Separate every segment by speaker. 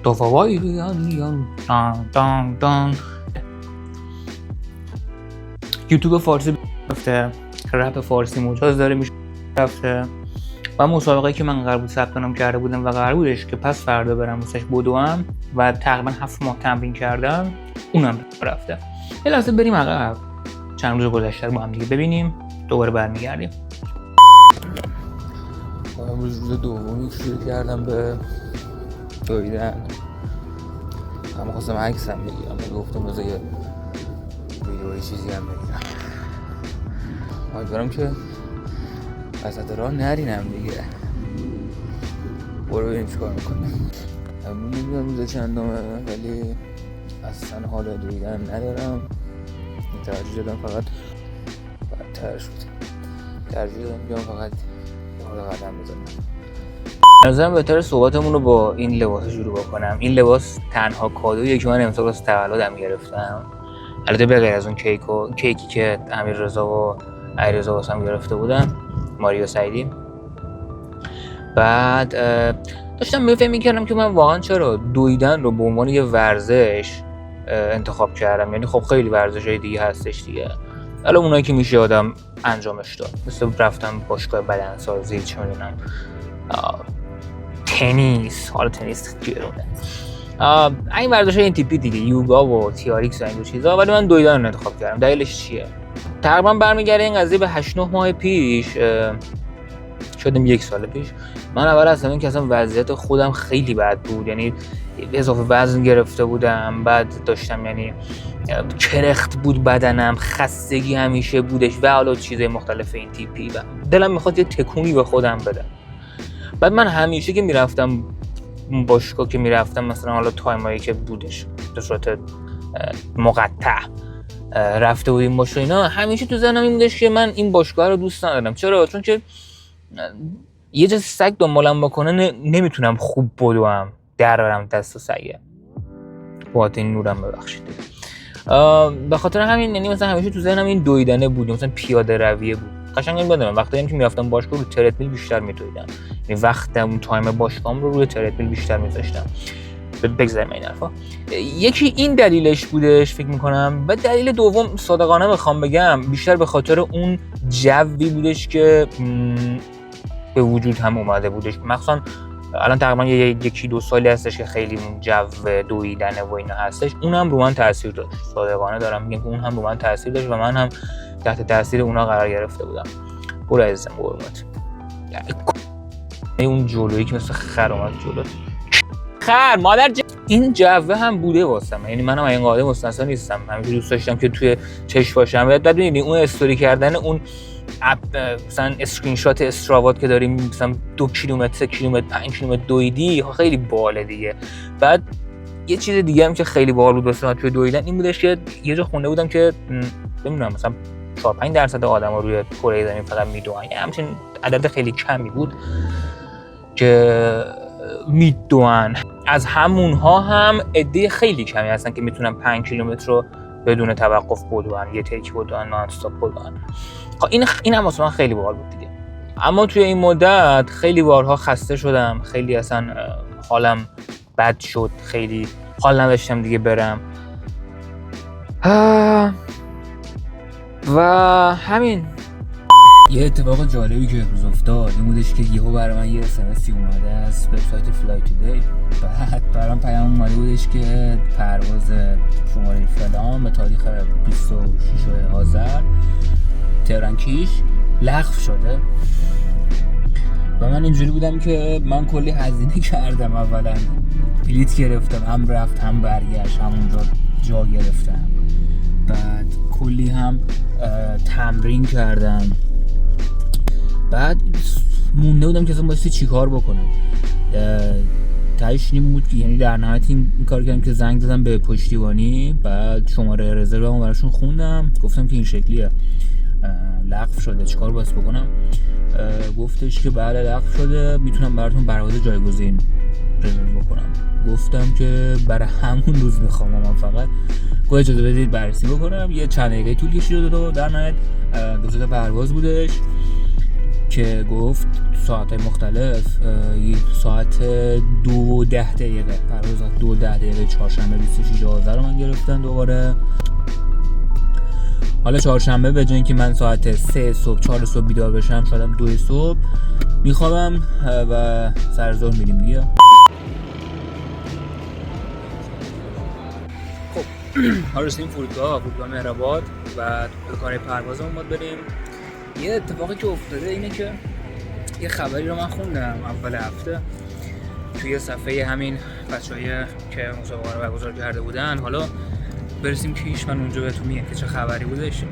Speaker 1: دوفاوای بیان دان دان دان. یوتیوب فارسی رفته، رپ فارسی مجاز داره میشه رفته و مسابقه که من قرار بود ثبت نام کرده بودم و قرار بودش که پس فردا برم واسش بدوم و تقریبا 7 ماه تمرین کردم، اونم رفته. یه لحظه بریم عقب، چند روز گذشته رو با هم دیگه ببینیم، دوباره برمیگردیم. امروز روز دومی شروع کردم به دویدن. اما خواستم عکسم بگیرم، گفتم بذار یه ویدیوی چیزی هم بگیرم. امیدوارم که وسط راه نرینم دیگه. برو ببینیم چیکار میکنیم. نمیدونم روز چندمه ولی اصلا حال دویدن ندارم. ترجیح دادم فقط بدتر شد. ترجیح دادم بیام فقط حال قدم بزنم. نظرم بهتره صحبتمون رو با این لباس شروع بکنم. این لباس تنها کادویه که من امسال واسه تولدم گرفتم. البته به غیر از اون کیکی که امیررضا و علیرضا واسم گرفته بودن، ماریو سعیدی. بعد داشتم فکر می‌کردم که من واقعا چرا دویدن رو به عنوان یه ورزش انتخاب کردم. یعنی خب خیلی ورزش‌های دیگه هستش دیگه، حالا اونایی که میشه آدم انجامش داد، مثل رفتم باشگاه بدنسازی، چه می‌دونم تنیس. حالا تنیس گرونه، این ورزش‌های این تیپی دیگه، یوگا و تیاریکس و این چیزا. ولی من دویدن رو انتخاب کردم. دلیلش چیه؟ تقریبا برمیگرده این قضیه به 8-9 ماه پیش، شدیم 1 سال پیش. من اول از همین که اصلا وضعیت خودم خیلی بد بود، یعنی اضافه وزن گرفته بودم، بعد داشتم یعنی کرخت بود بدنم، خستگی همیشه بودش و حالا چیزای مختلف این تیپی و دلم میخواد یه تکونی به خودم بدم. بعد من همیشه که میرفتم باشگاه، که میرفتم مثلا حالا تایمایی که بودش به صورت مقطع رفته بودیم باشگاه اینا، همیشه تو ذهنم این بودش که من این باشگاه رو دوست ندارم. چرا؟ چون که یه جز سگ دنبالم بکنه نمیتونم خوب بدوم، در برم دست و سگه. با این نورم ببخشید. به خاطر همین یعنی مثلا همیشه تو ذهنم این دویدنه بود، مثلا پیاده رویه بود. قشنگ این بدونم وقتی که میرفتم باشگاه رو ترتمیل بیشتر میدویدم، یعنی وقتم تایم باشگاهم رو روی ترتمیل بیشتر میذاشتم. بگذاریم این حرفا. یکی این دلیلش بودش فکر میکنم، و دلیل دوم صادقانه بخوام بگم بیشتر به خاطر اون جوی بودش که به وجود هم اومده بودش. مخصوصا الان تقریبا 1-2 سالی هستش که خیلی اون جو دویدن و اینا هستش، اونم رو من تاثیر داشت. صادقانه دارم میگم که اون هم رو من تاثیر داشت و من هم تحت تاثیر اونا قرار گرفته بودم. برو عزیزم قربونت. اون جلویی که مثل خر اومد جلوت، خر مادر این جوه هم بوده واسم. یعنی منم این قاعده مستثنا نیستم، همیشه دوست داشتم که توی چش باشم. بعد ببینید اون استوری کردن اون مثلا اسکرین شات استراوات که داریم، مثلا 2 کیلومتر 3 کیلومتر 5 کیلومتر دویدی، خیلی باله دیگه. بعد یه چیز دیگه هم که خیلی باحال بود واسه من توی دویدن این بودش که یه جا خونده بودم که نمیدونم مثلا 4-5% آدما روی کره زمین فقط میدوئن، یعنی همچین عدد خیلی کمی بود که میدوئن. از همونها هم عده خیلی کمی هستن که میتونن 5 کیلومتر رو بدون توقف بدوئن، یه تیک بدوئن، نان استاپ بدوئن. این هم واسه من خیلی باحال بود دیگه. اما توی این مدت خیلی بارها خسته شدم، خیلی اصلا حالم بد شد، خیلی حال نداشتم دیگه برم و همین. یه اتفاق جالبی که امروز افتاد این بودش که یهو برای من یه اس‌ام‌اسی اومده از وبسایت فلای تودی. بعد برام پیام اومده بودش که پرواز شماره فلان به تاریخ 26 آذر تهران کیش لغو شده. و من اینجوری بودم که من کلی هزینه کردم، اولا بلیت گرفتم، هم رفت هم برگشت، همونجا جا گرفتم، بعد کلی هم تمرین کردم. بعد مونده بودم که اصلا بایستی چی کار بکنم. تایش نیم بود، یعنی در نهایت این کار کردم که زنگ زدم به پشتیبانی. بعد شماره رزرو براشون خوندم، گفتم که این شکلیه لغو شده، چیکار باید بکنم؟ گفتش که بله لغو شده، میتونم براتون پرواز جایگزین رزرو بکنم. گفتم که برای همون روز میخوام، من فقط اجازه بدید بررسی بکنم. یه چند دقیقه طول کشید و در نهایت 2 تا پرواز بودش که گفت ساعت‌های مختلف، ساعت 2:10 پرواز 2:10 چهارشنبه 26/11 رو من گرفتن دوباره. حالا چهارشنبه به جای اینکه من ساعت 3 صبح 4 صبح بیدار بشم، شاید 2 صبح میخوابم و سر ظهر میریم دیگه. خب حالا رسیدیم فرودگاه مهرآباد و به کار پروازمون باید بریم. یه اتفاقی که افتاده اینه که یه خبری رو من خوندم اول هفته توی صفحه همین بچه‌ای که مسابقه رو برگزار کرده بودن. حالا برسیم کیش من اونجا بهتون میگم که چه خبری بودش.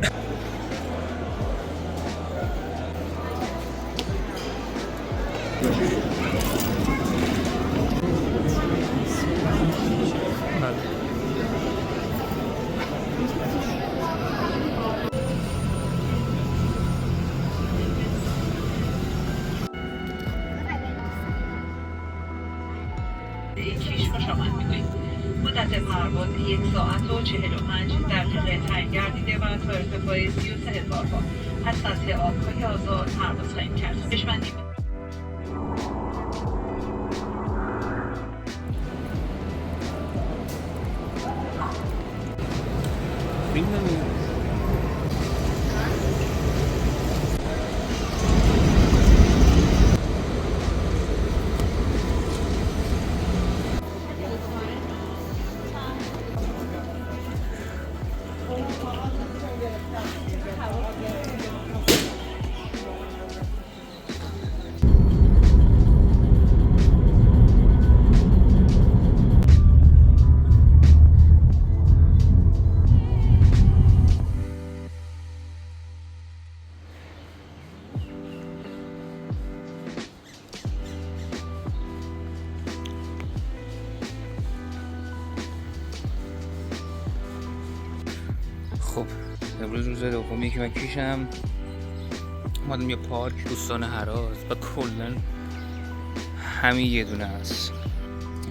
Speaker 2: کیش خوش آمد می‌گوییم. مدت پرواز 1 ساعت و 45 دقیقه تعیین گردیده و تا ارتفاع 33,000 پا از سطح آب‌های آزاد پرواز خواهیم کرد. بشمندیم. خب امروز روز دومی که من کیشم اومدم یه پارک دوستان هراز و کلن همین یه دونه هست.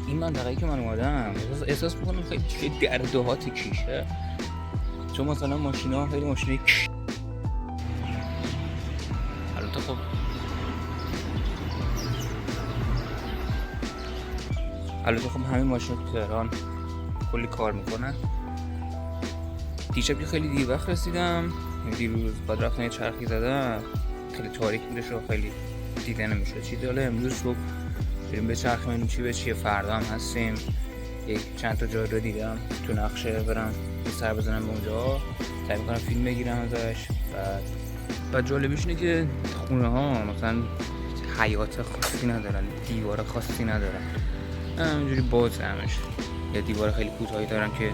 Speaker 2: این منطقه‌ای که من اومدم احساس میکنم خیلی در دهات کیشه، چون مثلا ماشینا خیلی ماشینای البته خب همین ماشینا تو تهران کلی کار میکنن. دیشب که خیلی دیر وقت رسیدم، دیروز بعد رفتم یه چرخی زدم، خیلی تاریک بودش و خیلی دیده نمیشد چیزی. حالا امروز صبح بریم به چرخ ببینیم چی به چیه. فردا هم هستیم، چند تا جای رو دیدم تو نقشه، برم یه سر بزنم به اونجا، سعی میکنم فیلم بگیرم ازش. بعد جالبیش اینه که خونه ها مثلا حیات خاصی ندارن، دیوار خاصی ندارن، همینجوری باز همش. یا دیوار خیلی کوتاهی دارن که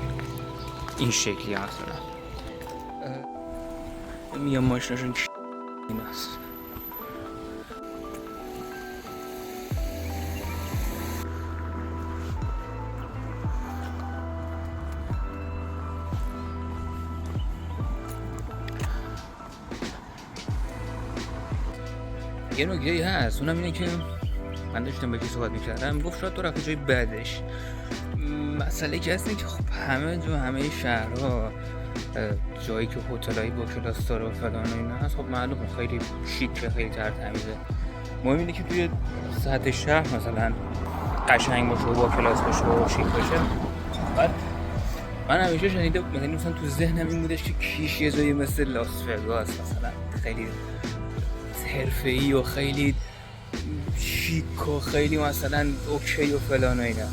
Speaker 2: این شکلی هستن. میام ماشیناشون این هست. یه نکته‌ای هست، اونم اینه که من داشتم با یکی صحبت می‌کردم، گفت شاید تو رفتی جای بعدش. مسئله که هست اینه که خب همه شهرها جایی که هتل‌های با کلاس داره و فلان و اینا هست، خب معلومه خیلی شیکه، خیلی ترتمیزه. مهم اینه که توی سطح شهر مثلا قشنگ باشه و با کلاس باشه و شیک باشه. بعد من همیشه شنیده مثلا تو ذهنم این بودش که کیش یه جایی مثل لاس وگاس مثلا خیلی حرفه‌ای و خیلی شیک و خیلی مثلا اوکی و فلان و اینا،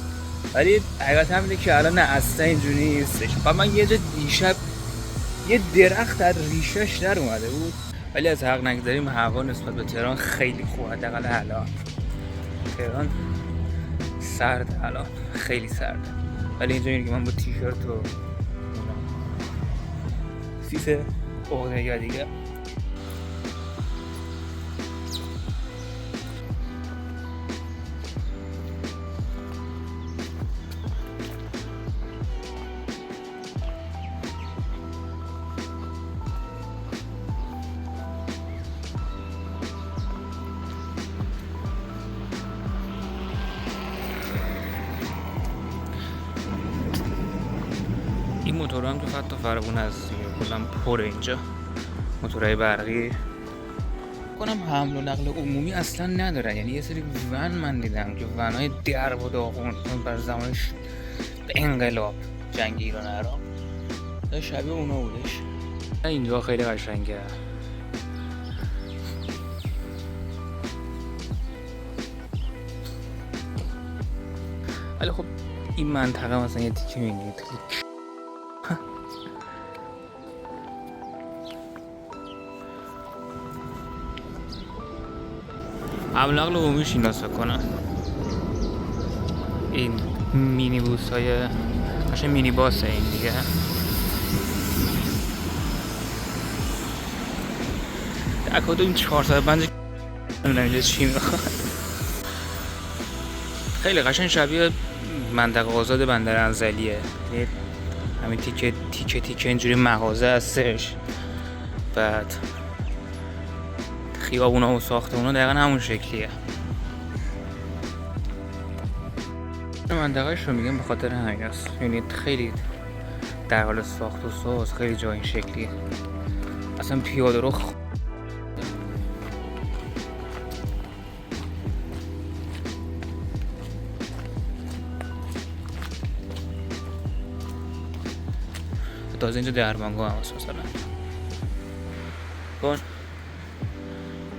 Speaker 2: ولی حقیقت همینه که الان نه، اصلا اینجوری نیستش. و من یه جا دیشب یه درخت از ریشش در اومده بود، ولی از حق نگذاریم هوا نسبت به تهران خیلی خوبه. حداقل الان تهران سرد، الان خیلی سرده، ولی اینجا اینه که من با تیشرت و سیس عقده یا دیگه این موتور هم که خط فراوون هست، کلا پر اینجا موتورهای برقی کنم حمل و نقل عمومی اصلا ندارن. یعنی یه سری ون من دیدم که ونهای درب و داغون بر زمانش انقلاب جنگ ایران عراق شبیه اونا بودش. اینجا خیلی قشنگه. ولی خب این منطقه مثلا یه تیکه می‌بینید حمل نقل عمومیش این راست کنم. این مینی بوس های قشنگ مینی باسه این دیگه. در کدوم این 405 نمیدونم اینجا چی میخواد. خیلی قشنگ شبیه منطقه آزاد بندر انزلیه. همین تیکه اینجوری مغازه هستش. بعد خیابونا و ساختمونا دقیقا همون شکلیه. منطقهش رو میگم به خاطر همین است. یعنی خیلی در حال ساخت و ساز، خیلی جای این شکلیه. اصلا پیاده رو تازه اینجا درمانگاه هم هست مثلا. کن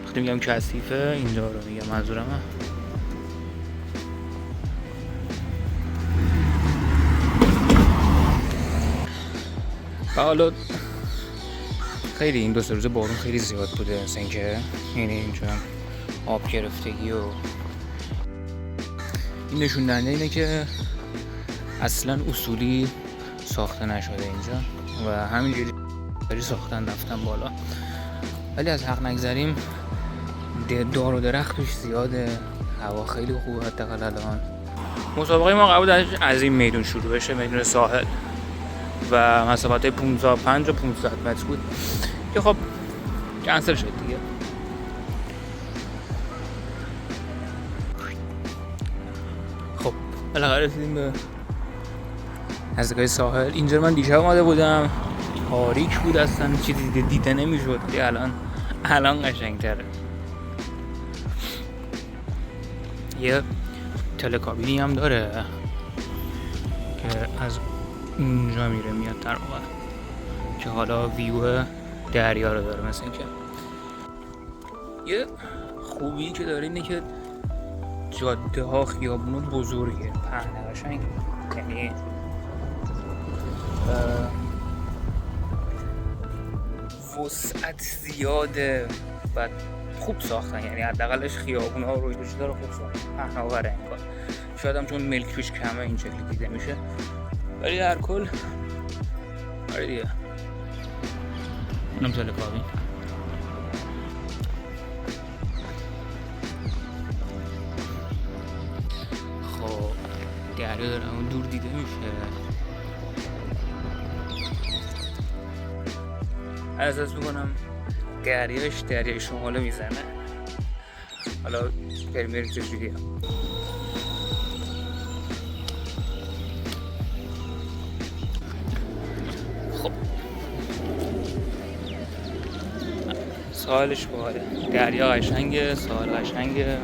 Speaker 2: وقتی میگم کثیفه اینجا رو میگم منظورم هم. و حالا خیلی این 2-3 روز بارون خیلی زیاد بوده مثلا اینکه یعنی اینجا آب گرفتگی و این نشون دهنده اینه که اصلا اصولی ساخته نشده اینجا و همینجوری ساختن رفتن بالا. ولی از حق نگذریم دار و درخت توش زیاده. هوا خیلی خوبه. حداقل الان مسابقه ما قرار بود از این میدون شروع بشه، میدون ساحل، و مسافت 505 و 500 متر بود که خب کنسل شد دیگه. خب بالاخره رسیدیم به نزدیکای ساحل. اینجا من دیشب اومده بودم، تاریک بود اصلا چیزی دیده نمیشد، ولی الان قشنگ‌تره. یه تلکابینی هم داره که از اونجا میره میاد در واقع، که حالا ویو دریا رو داره. مثلا که یه خوبی که داره اینه که جاده ها خیابون بزرگه، پهنه قشنگ، یعنی وسعت زیاده و خوب ساختن. یعنی حداقلش خیابون ها روی دوش داره خوب ساختن، پهناوره انگار. شاید هم چون ملک روش کمه این شکلی دیده میشه، ولی در کل آره دیگه. اینم تلکابین. خب دریا داره اون دور دیده میشه. احساس میکنم دریای شماله میزنه. حالا بریم چجوریه. خب ساحلش باحاله، دریا قشنگه، ساحل قشنگه.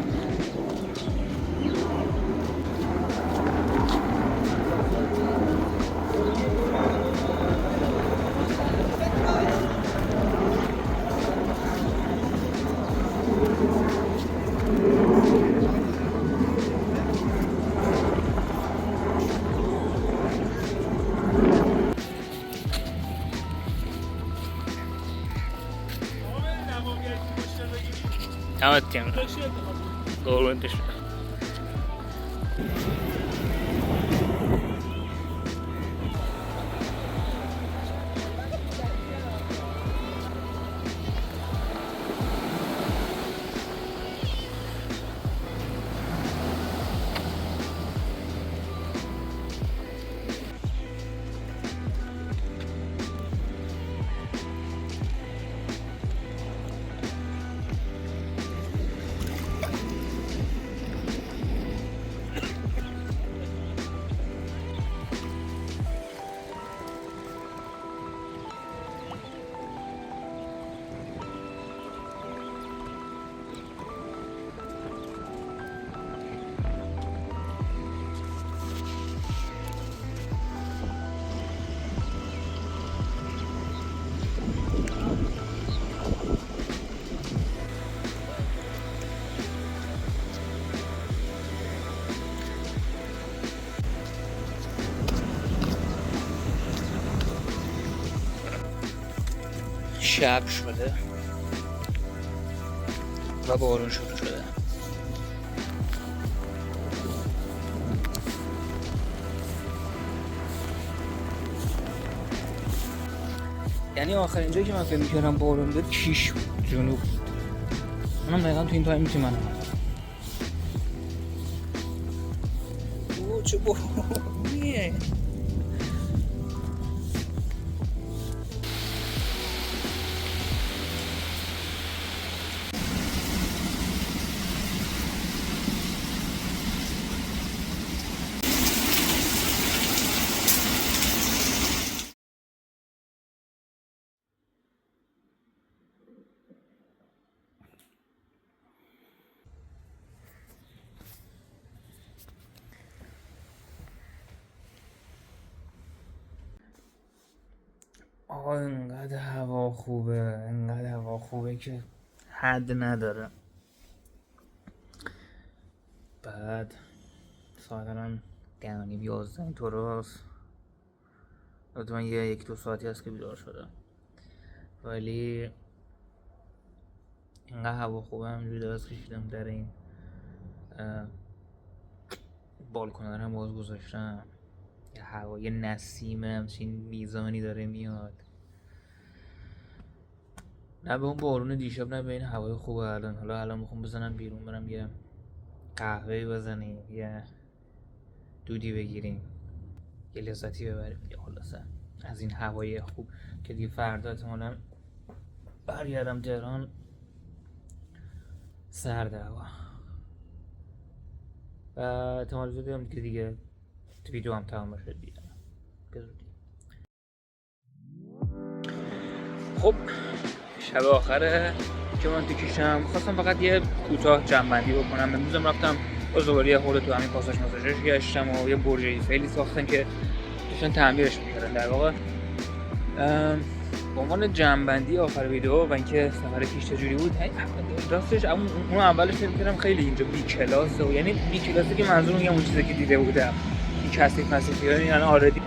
Speaker 2: دمت گرم. قربونت شم.
Speaker 1: شب شده و بارون شروع شده. یعنی آخرین جایی که من فکر می‌کردم بارون بیاد کیش بود، جنوب بود. اونم دقیقا تو این تایمی که من اوه چه بارونیه. آقا انقدر هوا خوبه که حد نداره. بعد ساعت الان 10:30 اینطور هست. من یک دو ساعتی هست که بیدار شدم، ولی اینقدر هوا خوبه. همینجوری دراز کشیدم در این بالکن هم باز گذاشتم، یه هوای نسیم همچین میزانی داره میاد، نه به اون بارون دیشب نه به این هوای خوبه الان. الان میخوام بزنم بیرون برم یه قهوه بزنیم، یه دودی بگیریم، یه لذتی ببریم دیگه. خلاصه از این هوای خوب که دیگه فردا احتمالاً برگردم تهران سرد هوا و احتمال زیادی هم که دیگه ویدیو هم تمام بشه دیگه. خب شب آخره که من تو کیشم، خواستم فقط یه کوتاه جمع‌بندی بکنم. امروزم رفتم باز دوباره یه خورده تو همین پاساژ ماساژش گشتم و یه برج ایفلی ساختن که داشتن تعمیرش می‌کردن. در واقع به عنوان جمع‌بندی آخر ویدیو و اینکه سفر کیش چجوری بود، راستش اون اولش فکر می‌کردم خیلی اینجا بی کلاسه، و یعنی بی کلاسه که منظورم میگم اون چیزی که دیده بودم این کثیف مسیفی، یعنی الان آردی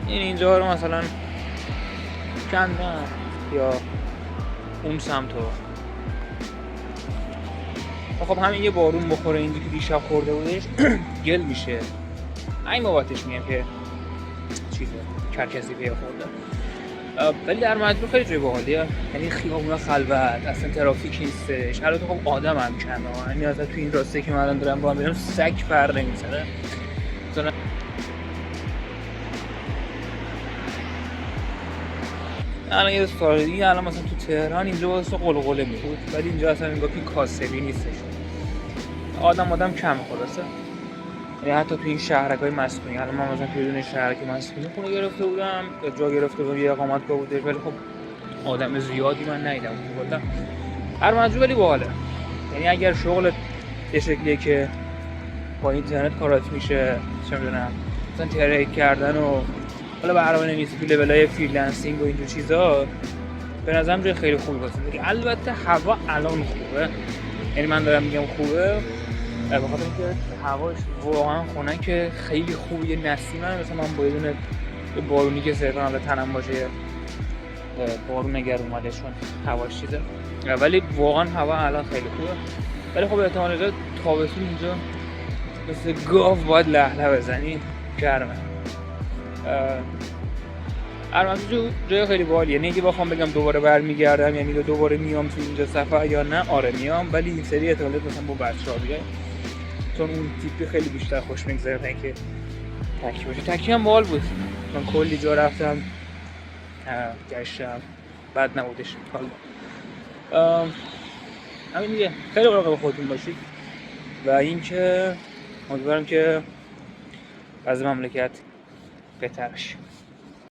Speaker 1: این اینجا رو مثلا کندن یا اون سمتو. خب همین یه بارون بخوره اینجا که دیشب خورده بودش گل میشه، این بابتش میگم که چیزه کرکسی پی خورده. ولی در مجموع خیلی جای باحالیه، یعنی خیابونا خلوت، اصلا ترافیک نیستش. البته خب آدم هم کمه، یعنی اصلا تو این راسته که من الان دارم با میرم سگ فرق نمی‌کنه. مثلا الان یه سال دیگه الان مثلا تو تهران اینجا واسه قلقله میبود، ولی اینجا اصلا انگار که کاسبی نیستش، آدم کمه. خلاصه یعنی حتی تو این شهرکای مسکونی، الان من مثلا توی دونه شهرک مسکونی خونه گرفته بودم، جا گرفته بودم، یه اقامتگاه بوده، ولی خب آدم زیادی من ندیدم کلا. هر مجبور ولی باحاله، یعنی اگر شغلت یه شکلیه که با اینترنت کارات میشه، چه میدونم مثلا تریک کردن و حالا برنامه‌نویسی تو لولای فریلنسینگ و اینجور چیزا، به نظرم جای خیلی خوبی واسه دیگه. البته هوا الان خوبه، یعنی من دارم میگم خوبه به خاطر اینکه هواش واقعا خنک خیلی خوبه، نسیمه. مثلا من با یه دونه بارونی که صرفا حالا تنم باشه، بارون اگر اومده چون هواش چیزه، ولی واقعا هوا الان خیلی خوبه. ولی خب احتمال زیاد تابستون اینجا مثل گاو باید لهله بزنی، گرمه. البته جای خیلی باحالیه، یعنی اگه بخوام بگم دوباره برمیگردم یعنی دوباره میام تو اینجا سفر یا نه، آره میام، ولی این سری احتمالاً مثلا با بچه‌ها بیام، چون اون تیپی خیلی بیشتر خوش میگذره تا اینکه تکی باشه. تکی هم باحال بود، من کلی جا رفتم گشتم، بد نبودش. حالا همین دیگه، خیلی مراقب خودتون باشید و اینکه امیدوارم که از مملکت بهتر شه.